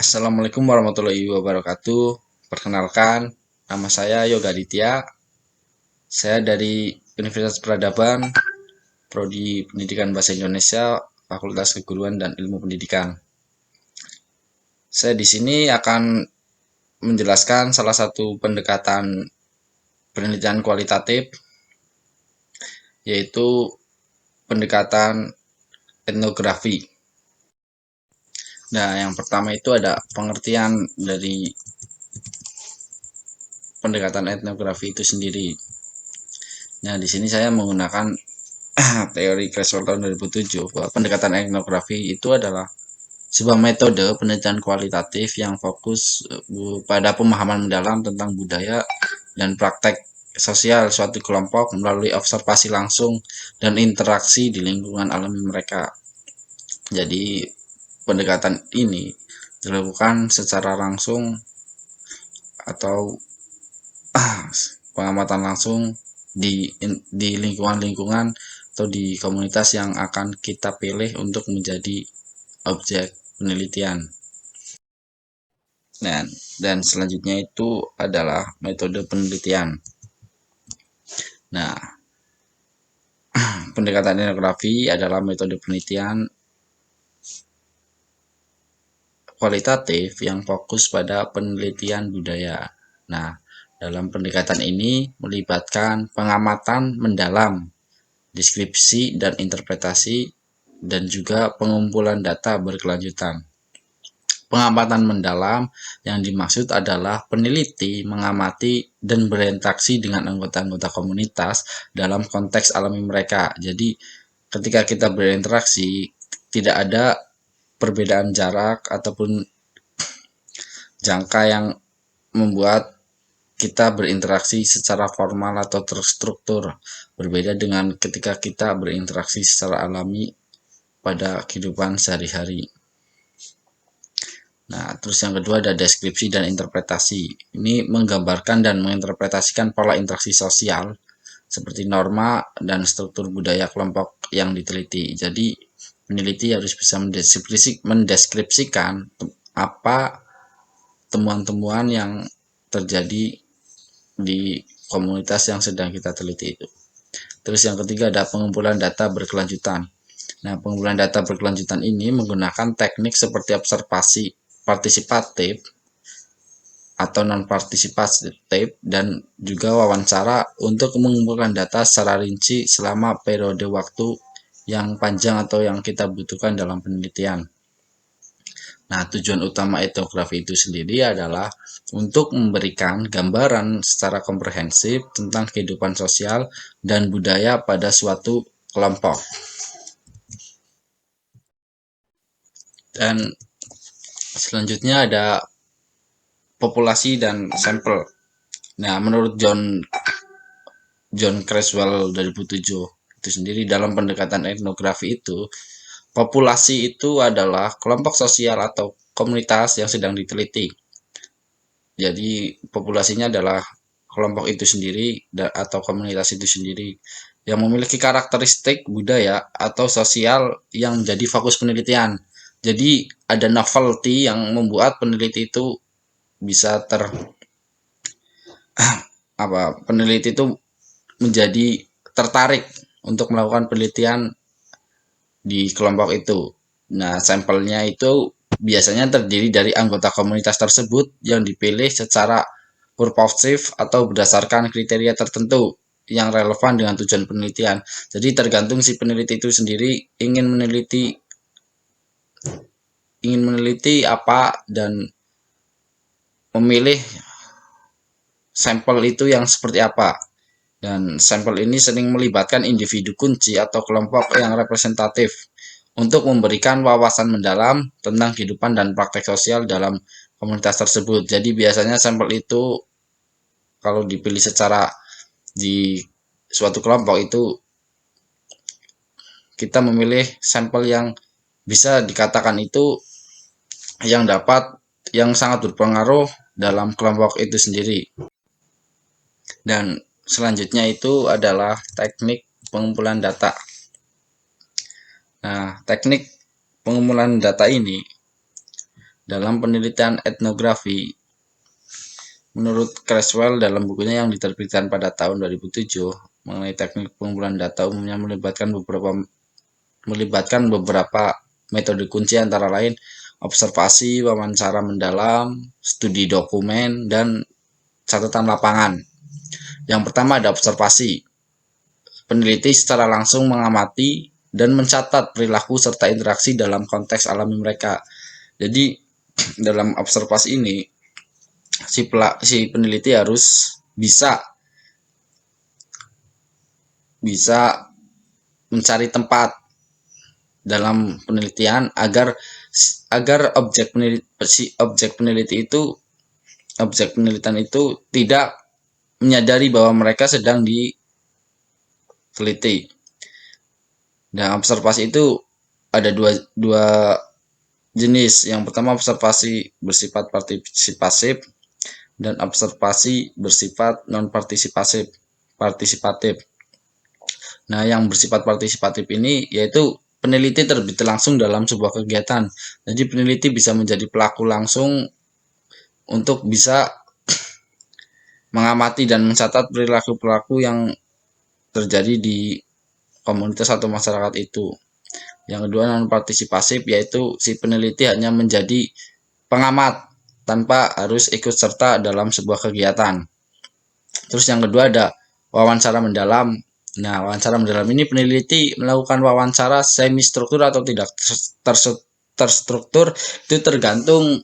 Assalamualaikum warahmatullahi wabarakatuh. Perkenalkan, nama saya Yoga Aditya. Saya dari Universitas Peradaban, Prodi Pendidikan Bahasa Indonesia, Fakultas Keguruan dan Ilmu Pendidikan. Saya di sini akan menjelaskan salah satu pendekatan penelitian kualitatif, yaitu pendekatan etnografi. Nah, yang pertama itu ada pengertian dari pendekatan etnografi itu sendiri. Nah, di sini saya menggunakan teori Creswell tahun 2007 bahwa pendekatan etnografi itu adalah sebuah metode penelitian kualitatif yang fokus pada pemahaman mendalam tentang budaya dan praktek sosial suatu kelompok melalui observasi langsung dan interaksi di lingkungan alami mereka. Jadi pendekatan ini dilakukan secara langsung atau pengamatan langsung di lingkungan-lingkungan atau di komunitas yang akan kita pilih untuk menjadi objek penelitian. Dan selanjutnya itu adalah metode penelitian. Nah, pendekatan etnografi adalah metode penelitian kualitatif yang fokus pada penelitian budaya. Nah, dalam pendekatan ini melibatkan pengamatan mendalam, deskripsi dan interpretasi, dan juga pengumpulan data berkelanjutan. Pengamatan mendalam yang dimaksud adalah peneliti mengamati dan berinteraksi dengan anggota-anggota komunitas dalam konteks alami mereka. Jadi, ketika kita berinteraksi, tidak ada perbedaan jarak ataupun jangka yang membuat kita berinteraksi secara formal atau terstruktur. Berbeda dengan ketika kita berinteraksi secara alami pada kehidupan sehari-hari. Nah, terus yang kedua ada deskripsi dan interpretasi. Ini menggambarkan dan menginterpretasikan pola interaksi sosial seperti norma dan struktur budaya kelompok yang diteliti. Jadi, peneliti harus bisa mendeskripsikan apa temuan-temuan yang terjadi di komunitas yang sedang kita teliti itu. Terus yang ketiga ada pengumpulan data berkelanjutan. Nah, pengumpulan data berkelanjutan ini menggunakan teknik seperti observasi partisipatif atau non-partisipatif dan juga wawancara untuk mengumpulkan data secara rinci selama periode waktu yang panjang atau yang kita butuhkan dalam penelitian. Nah, tujuan utama etnografi itu sendiri adalah untuk memberikan gambaran secara komprehensif tentang kehidupan sosial dan budaya pada suatu kelompok. Dan selanjutnya ada populasi dan sampel. Nah, menurut John Creswell 2007 itu sendiri dalam pendekatan etnografi itu, populasi itu adalah kelompok sosial atau komunitas yang sedang diteliti. Jadi populasinya adalah kelompok itu sendiri atau komunitas itu sendiri yang memiliki karakteristik budaya atau sosial yang menjadi fokus penelitian. Jadi ada novelty yang membuat peneliti itu bisa peneliti itu menjadi tertarik untuk melakukan penelitian di kelompok itu. Nah, sampelnya itu biasanya terdiri dari anggota komunitas tersebut yang dipilih secara purposif atau berdasarkan kriteria tertentu yang relevan dengan tujuan penelitian. Jadi tergantung si peneliti itu sendiri ingin meneliti apa dan memilih sampel itu yang seperti apa. Dan sampel ini sering melibatkan individu kunci atau kelompok yang representatif untuk memberikan wawasan mendalam tentang kehidupan dan praktek sosial dalam komunitas tersebut. Jadi biasanya sampel itu kalau dipilih secara di suatu kelompok itu kita memilih sampel yang bisa dikatakan itu yang sangat berpengaruh dalam kelompok itu sendiri. Dan selanjutnya itu adalah teknik pengumpulan data. Nah, teknik pengumpulan data ini dalam penelitian etnografi. Menurut Creswell dalam bukunya yang diterbitkan pada tahun 2007 mengenai teknik pengumpulan data umumnya melibatkan beberapa metode kunci antara lain observasi, wawancara mendalam, studi dokumen, dan catatan lapangan. Yang pertama ada observasi. Peneliti secara langsung mengamati dan mencatat perilaku serta interaksi dalam konteks alami mereka. Jadi dalam observasi ini si peneliti harus bisa mencari tempat dalam penelitian agar objek penelitian itu tidak menyadari bahwa mereka sedang diteliti. Nah, observasi itu ada dua jenis. Yang pertama observasi bersifat partisipatif dan observasi bersifat non-partisipatif. Nah, yang bersifat partisipatif ini yaitu peneliti terlibat langsung dalam sebuah kegiatan. Jadi peneliti bisa menjadi pelaku langsung untuk bisa mengamati dan mencatat perilaku-perilaku yang terjadi di komunitas atau masyarakat itu. Yang kedua non partisipatif yaitu si peneliti hanya menjadi pengamat tanpa harus ikut serta dalam sebuah kegiatan. Terus yang kedua ada wawancara mendalam. Nah, wawancara mendalam ini peneliti melakukan wawancara semi struktur atau tidak terstruktur, itu tergantung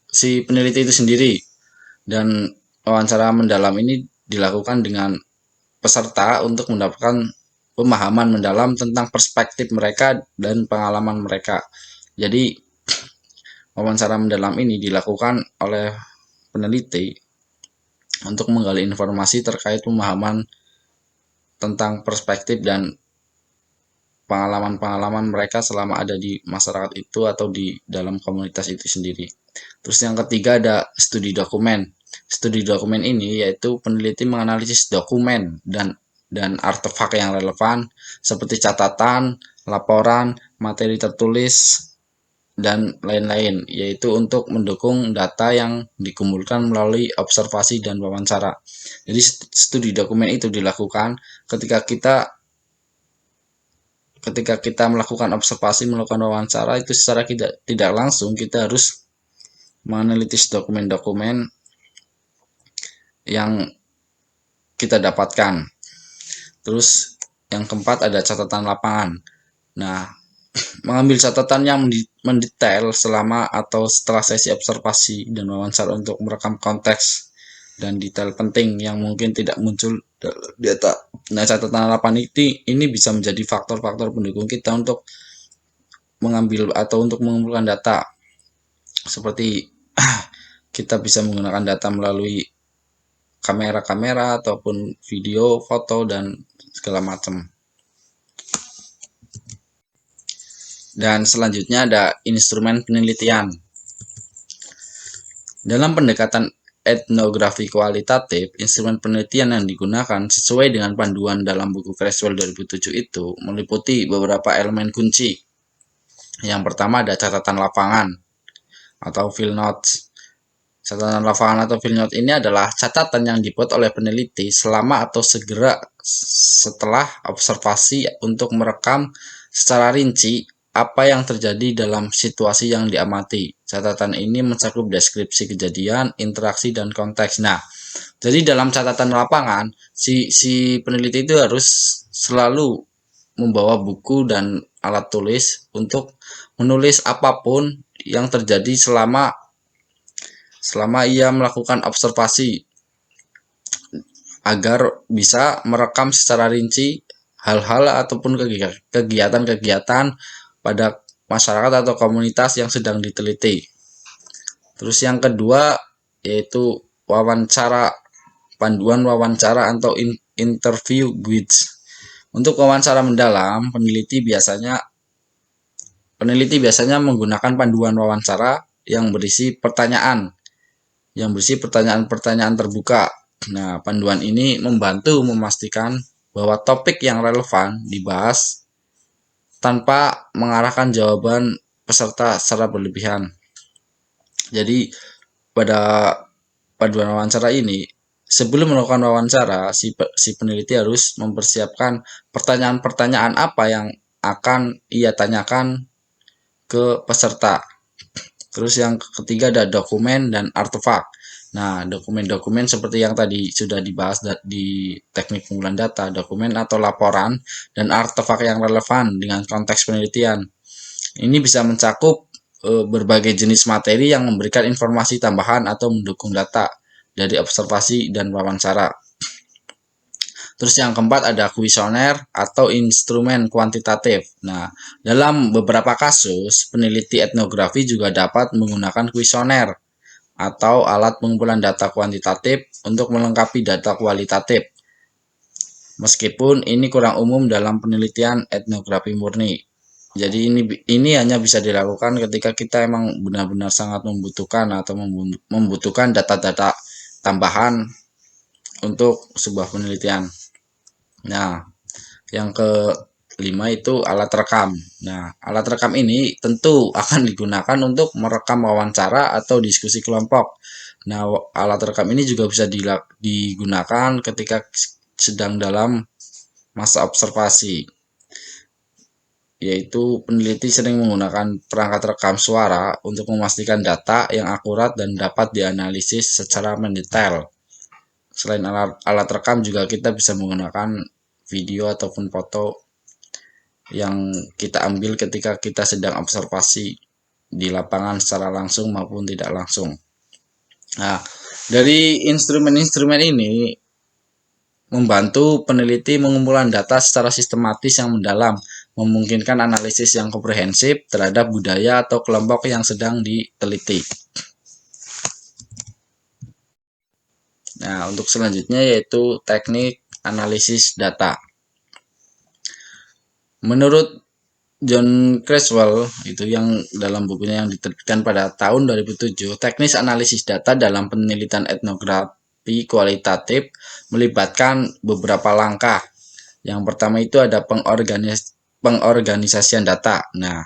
si peneliti itu sendiri. Dan wawancara mendalam ini dilakukan dengan peserta untuk mendapatkan pemahaman mendalam tentang perspektif mereka dan pengalaman mereka. Jadi wawancara mendalam ini dilakukan oleh peneliti untuk menggali informasi terkait pemahaman tentang perspektif dan pengalaman-pengalaman mereka selama ada di masyarakat itu atau di dalam komunitas itu sendiri. Terus yang ketiga ada studi dokumen. Studi dokumen ini yaitu peneliti menganalisis dokumen dan artefak yang relevan seperti catatan, laporan, materi tertulis, dan lain-lain, yaitu untuk mendukung data yang dikumpulkan melalui observasi dan wawancara. Jadi studi dokumen itu dilakukan ketika kita melakukan observasi, melakukan wawancara, itu secara tidak langsung kita harus menanalisis dokumen-dokumen yang kita dapatkan. Terus yang keempat ada catatan lapangan. Nah, mengambil catatan yang mendetail selama atau setelah sesi observasi dan wawancara untuk merekam konteks dan detail penting yang mungkin tidak muncul di data. Nah, catatan lapangan ini bisa menjadi faktor-faktor pendukung kita untuk mengambil atau untuk mengumpulkan data. Seperti kita bisa menggunakan data melalui kamera-kamera ataupun video, foto, dan segala macam. Dan selanjutnya ada instrumen penelitian. Dalam pendekatan etnografi kualitatif, instrumen penelitian yang digunakan sesuai dengan panduan dalam buku Creswell 2007 itu meliputi beberapa elemen kunci. Yang pertama ada catatan lapangan atau field notes. Catatan lapangan atau field note ini adalah catatan yang dibuat oleh peneliti selama atau segera setelah observasi untuk merekam secara rinci apa yang terjadi dalam situasi yang diamati. Catatan ini mencakup deskripsi kejadian, interaksi, dan konteks. Nah, jadi dalam catatan lapangan, si peneliti itu harus selalu membawa buku dan alat tulis untuk menulis apapun yang terjadi selama ia melakukan observasi, agar bisa merekam secara rinci hal-hal ataupun kegiatan-kegiatan pada masyarakat atau komunitas yang sedang diteliti. Terus yang kedua yaitu wawancara, panduan wawancara atau interview guides. Untuk wawancara mendalam, peneliti biasanya menggunakan panduan wawancara yang berisi pertanyaan terbuka. Nah, panduan ini membantu memastikan bahwa topik yang relevan dibahas tanpa mengarahkan jawaban peserta secara berlebihan. Jadi pada paduan wawancara ini, sebelum melakukan wawancara, si peneliti harus mempersiapkan pertanyaan-pertanyaan apa yang akan ia tanyakan ke peserta. Terus yang ketiga ada dokumen dan artefak. Nah, dokumen-dokumen seperti yang tadi sudah dibahas di teknik pengumpulan data, dokumen atau laporan dan artefak yang relevan dengan konteks penelitian. Ini bisa mencakup berbagai jenis materi yang memberikan informasi tambahan atau mendukung data dari observasi dan wawancara. Terus yang keempat ada kuesioner atau instrumen kuantitatif. Nah, dalam beberapa kasus, peneliti etnografi juga dapat menggunakan kuesioner atau alat pengumpulan data kuantitatif untuk melengkapi data kualitatif. Meskipun ini kurang umum dalam penelitian etnografi murni. Jadi ini hanya bisa dilakukan ketika kita emang benar-benar sangat membutuhkan atau membutuhkan data-data tambahan untuk sebuah penelitian. Nah, yang kelima itu alat rekam. Nah, alat rekam ini tentu akan digunakan untuk merekam wawancara atau diskusi kelompok. Nah, alat rekam ini juga bisa digunakan ketika sedang dalam masa observasi, yaitu peneliti sering menggunakan perangkat rekam suara untuk memastikan data yang akurat dan dapat dianalisis secara mendetail. Selain alat rekam juga kita bisa menggunakan video ataupun foto yang kita ambil ketika kita sedang observasi di lapangan secara langsung maupun tidak langsung. Nah, dari instrumen-instrumen ini membantu peneliti mengumpulkan data secara sistematis yang mendalam, memungkinkan analisis yang komprehensif terhadap budaya atau kelompok yang sedang diteliti. Nah, untuk selanjutnya yaitu teknik analisis data. Menurut John Creswell itu yang dalam bukunya yang diterbitkan pada tahun 2007, teknis analisis data dalam penelitian etnografi kualitatif melibatkan beberapa langkah. Yang pertama itu ada pengorganisasian data. Nah,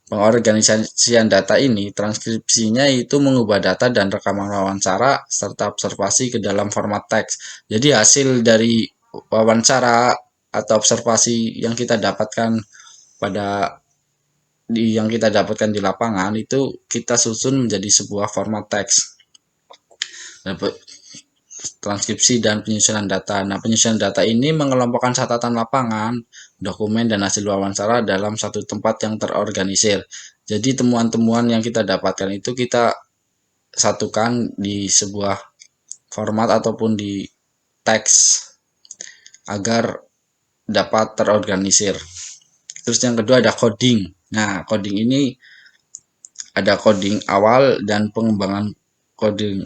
pengorganisasian data ini transkripsinya itu mengubah data dan rekaman wawancara serta observasi ke dalam format teks. Jadi hasil dari wawancara atau observasi yang kita dapatkan yang kita dapatkan di lapangan itu kita susun menjadi sebuah format teks. Transkripsi dan penyusunan data. Nah, penyusunan data ini mengelompokkan catatan lapangan, dokumen, dan hasil wawancara dalam satu tempat yang terorganisir. Jadi temuan-temuan yang kita dapatkan itu kita satukan di sebuah format ataupun di teks agar dapat terorganisir. Terus yang kedua ada coding. Nah, coding ini ada coding awal dan pengembangan coding.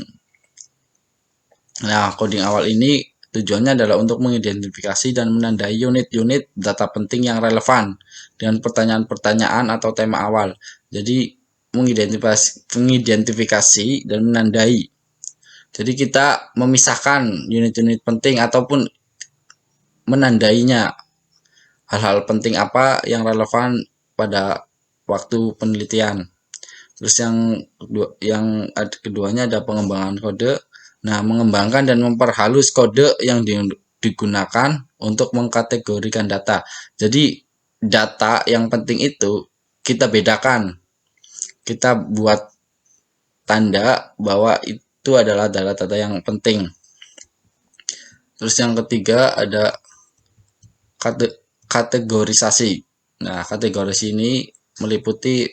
Nah, coding awal ini tujuannya adalah untuk mengidentifikasi dan menandai unit-unit data penting yang relevan dengan pertanyaan-pertanyaan atau tema awal. Jadi, mengidentifikasi dan menandai. Jadi, kita memisahkan unit-unit penting ataupun menandainya. Hal-hal penting apa yang relevan pada waktu penelitian. Terus yang keduanya ada pengembangan kode. Nah, mengembangkan dan memperhalus kode yang digunakan untuk mengkategorikan data. Jadi, data yang penting itu kita bedakan. Kita buat tanda bahwa itu adalah data-data yang penting. Terus yang ketiga ada kategorisasi. Nah, kategorisasi ini meliputi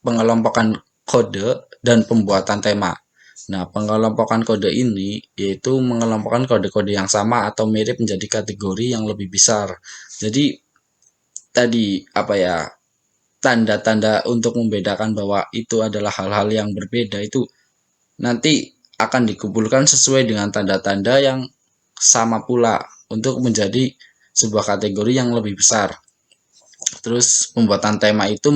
pengelompokan kode dan pembuatan tema. Nah, pengelompokan kode ini yaitu mengelompokkan kode-kode yang sama atau mirip menjadi kategori yang lebih besar. Jadi tadi tanda-tanda untuk membedakan bahwa itu adalah hal-hal yang berbeda itu nanti akan dikumpulkan sesuai dengan tanda-tanda yang sama pula untuk menjadi sebuah kategori yang lebih besar. Terus pembuatan tema itu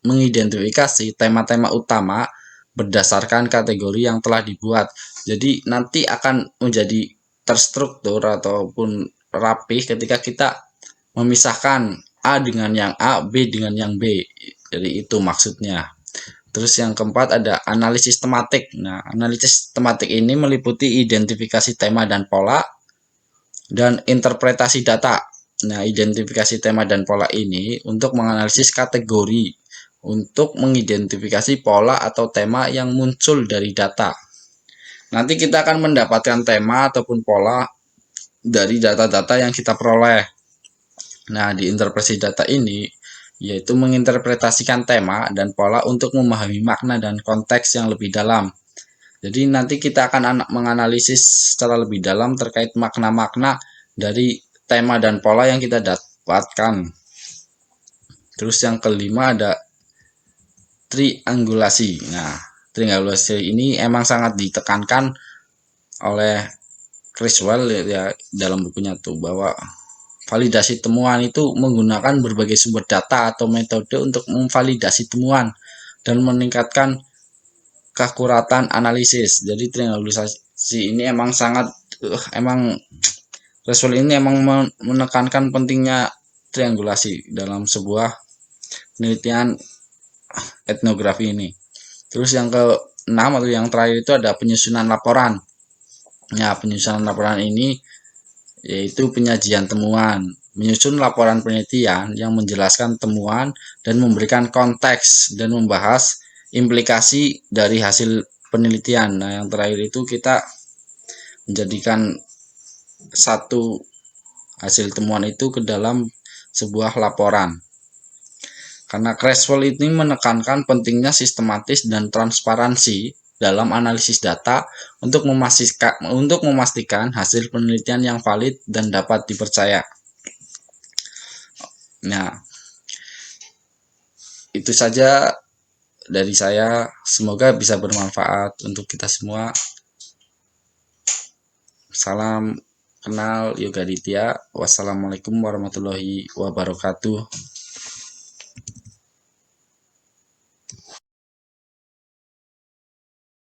mengidentifikasi tema-tema utama berdasarkan kategori yang telah dibuat. Jadi nanti akan menjadi terstruktur ataupun rapih ketika kita memisahkan A dengan yang A, B dengan yang B. Jadi itu maksudnya. Terus yang keempat ada analisis tematik. Nah, analisis tematik ini meliputi identifikasi tema dan pola dan interpretasi data. Nah, identifikasi tema dan pola ini untuk menganalisis kategori, untuk mengidentifikasi pola atau tema yang muncul dari data. Nanti kita akan mendapatkan tema ataupun pola dari data-data yang kita peroleh. Nah, di interpretasi data ini yaitu menginterpretasikan tema dan pola untuk memahami makna dan konteks yang lebih dalam. Jadi nanti kita akan menganalisis secara lebih dalam terkait makna-makna dari tema dan pola yang kita dapatkan. Terus yang kelima ada triangulasi. Nah, triangulasi ini emang sangat ditekankan oleh Criswell ya dalam bukunya tuh, bahwa validasi temuan itu menggunakan berbagai sumber data atau metode untuk memvalidasi temuan dan meningkatkan keakuratan analisis. Jadi triangulasi ini emang sangat emang Criswell ini emang menekankan pentingnya triangulasi dalam sebuah penelitian etnografi ini. Terus yang keenam atau yang terakhir itu ada penyusunan laporan. Ya, penyusunan laporan ini yaitu penyajian temuan, menyusun laporan penelitian yang menjelaskan temuan dan memberikan konteks dan membahas implikasi dari hasil penelitian. Nah, yang terakhir itu kita menjadikan satu hasil temuan itu ke dalam sebuah laporan. Karena Criswell ini menekankan pentingnya sistematis dan transparansi dalam analisis data untuk memastikan hasil penelitian yang valid dan dapat dipercaya. Nah, itu saja dari saya. Semoga bisa bermanfaat untuk kita semua. Salam kenal Yoga Ditya. Wassalamualaikum warahmatullahi wabarakatuh.